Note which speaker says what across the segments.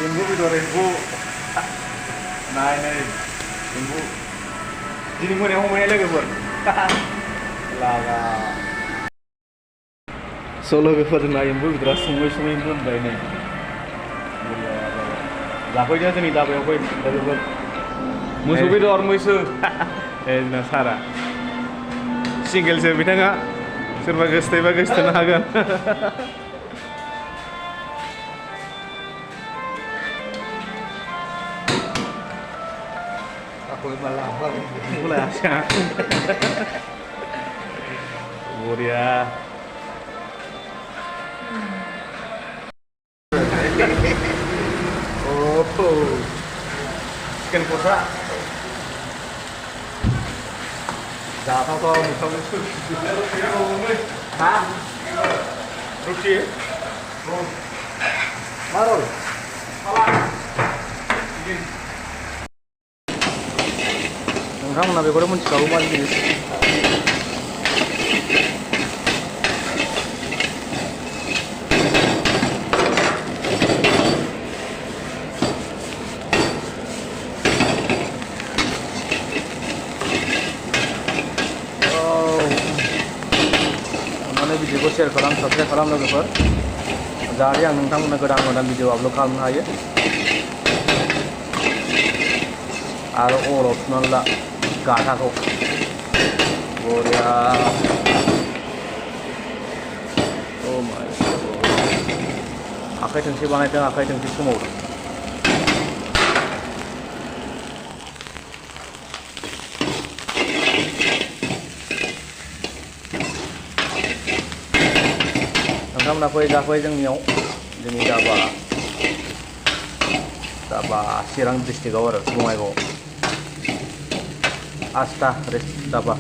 Speaker 1: एम्बु बेदर एम्बु नाय एम्बु दिनै मोनायाव हमहैनाय लोगोफोर लागा स' लोगोफोरजोंना एम्बु बेदरा सङै मोनबाय नै जाफैदो जोंनि दाबायाव फै लोगोफोर मोसौ बेदर मैसो जोंना सारा सिंगेलसो बिथाङा सोरबा गोसथोबा गोसथोनो हागोन Aku malah apa mulai aja Muria oh chicken kosa giá thao to một trong những sự hả roti mất rồi नोंथांमोना बेखौथ' मिथिखागौ मा जिनिस अन्नानै भिडिअखौ शेयार खालाम साबस्क्राइब खालाम लोगोफोर जाहाथे आं नोंथांमोननो गोदान भिडिअ आपल'ड खालामनो हायो आरो अराव सुनानै ला गाथाखौ बरिया oh my god आखाइ थोंसे बानायदों आखाइ थोंसे सोमावदों नोंथांमोना फै जाफै जोंनियाव जोंनि दाबा चिरां डिस्ट्रिक्टआव आरो बङाइगाव आस्था ढाबा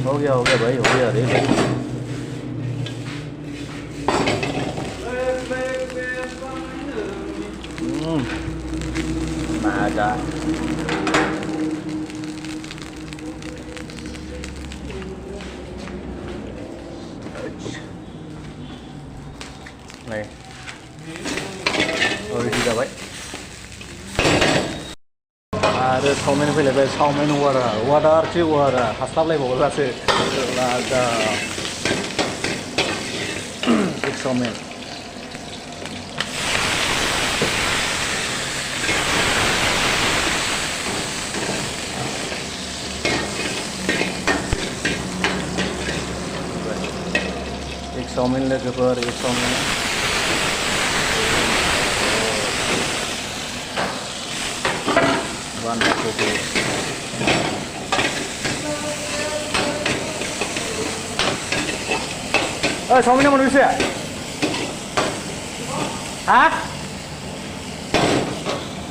Speaker 1: हो गया भाई हो गया रे mada này ready जाबाय आरो चावमिन फैलायबाय चावमिन वार्डारसो हास्लाबलायबावलासो लागा एग चावमिन एग चावमिन लोगोफोर एग चावमिन बान्दा कबि चावमिना मोनबेसे हा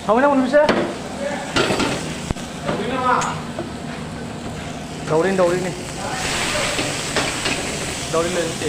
Speaker 1: चावमिना मोनबेसे दावदैनि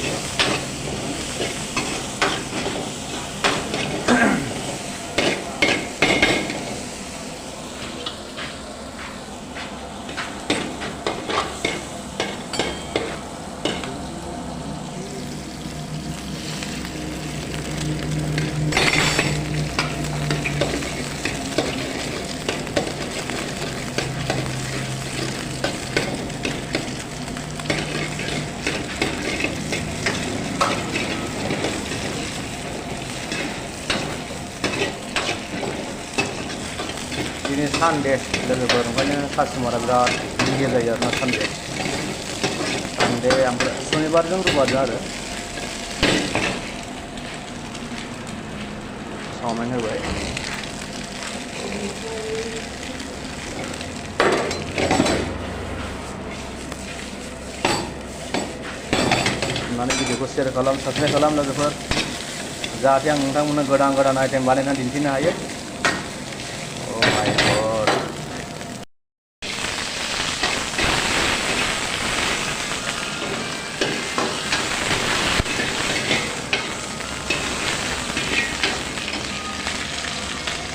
Speaker 1: दिनै सानडे लोगोफोर ओंखायनो कास्टमारा बिराद गिदिर जायो आरोना सानडे ओमफ्राय सनिबारजों रुबारजों आरो चावमिन होबाय अन्नानै भिडिअखौ शेयार खालाम साबस्क्राइब खालाम लोगोफोर जाहाथे आं नोंथांमोननो गोदान आइटेम बानायनानै दिन्थिनो हायो oh my god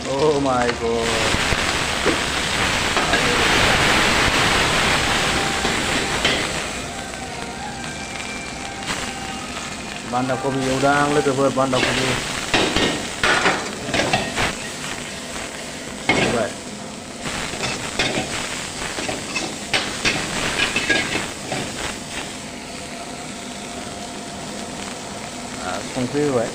Speaker 1: oh my god बान्दा कबि एवदां लोगोफोर बान्दा कबि संख्रि होबाय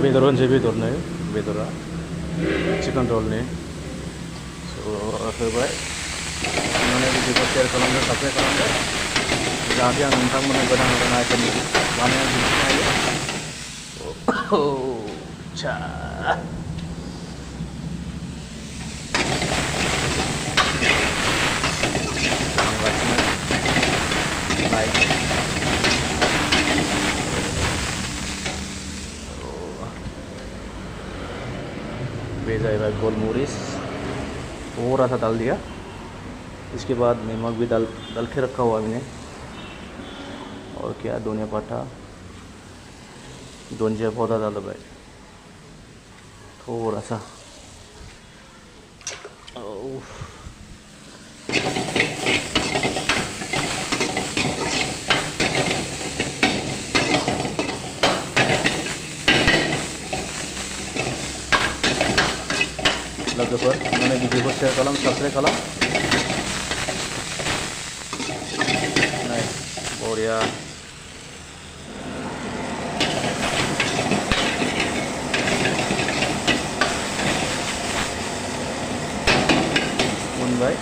Speaker 1: बेदर होनोसै बेदरा चिकेन रलनि होबाय संनानै भिडिअखौ शेयार खालामदो साबस्क्राइब खालामदो जाहाथे आं नोंथांमोननो गोदान गोदान आइटेम बानायनानै दिन्थिनो हायो आदसा लाइक गोलमरीच थोड़ा सा डाल दिया। इसके बाद नमक भी डाल के रखा हुआ मैंने। और क्या धनिया पत्ता धनिया पौधा डाल दो भाई थोड़ा सा। लोगोफोर अन्नानै भिडिअखौ शेयार खालाम साबस्क्राइब खालाम। बरिया मोनबाय।